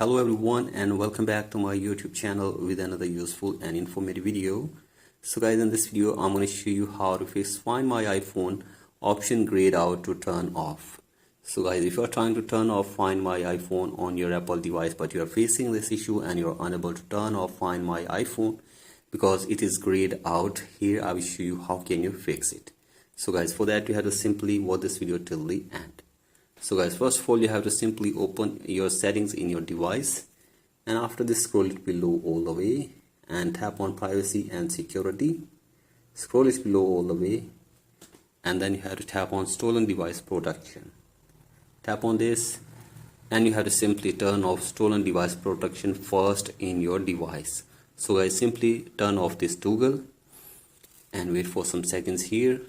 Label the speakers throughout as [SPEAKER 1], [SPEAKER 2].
[SPEAKER 1] Hello everyone and welcome back to my YouTube channel with another useful and informative video. So guys, in this video I'm going to show you how to fix Find My iPhone option grayed out to turn off. So guys, if you are trying to turn off Find My iPhone on your Apple device but you are facing this issue and you are unable to turn off Find My iPhone because it is grayed out, here I will show you how can you fix it. So guys, for that you have to simply watch this video till the end. So guys, first of all you have to simply open your settings in your device, and after this scroll it below all the way and tap on privacy and security. Scroll it below all the way and then you have to tap on stolen device protection. Tap on this and you have to simply turn off stolen device protection first in your device. So guys, simply turn off this toggle and wait for some seconds here.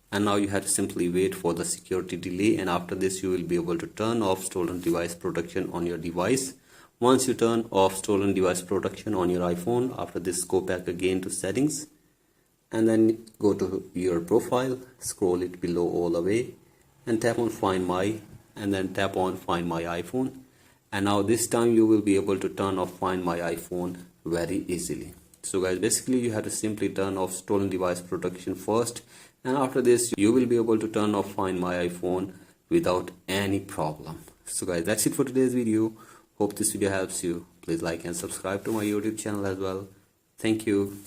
[SPEAKER 1] And now you have to simply wait for the security delay, and after this you will be able to turn off stolen device protection on your device. Once you turn off stolen device protection on your iPhone, after this go back again to settings and then go to your profile, scroll it below all the way and tap on Find My and then tap on Find My iPhone, and now this time you will be able to turn off Find My iPhone very easily. So guys, basically you have to simply turn off stolen device protection first, and after this you will be able to turn off Find My iPhone without any problem. So guys, that's it for today's video. Hope this video helps you. Please like and subscribe to my YouTube channel as well. Thank you.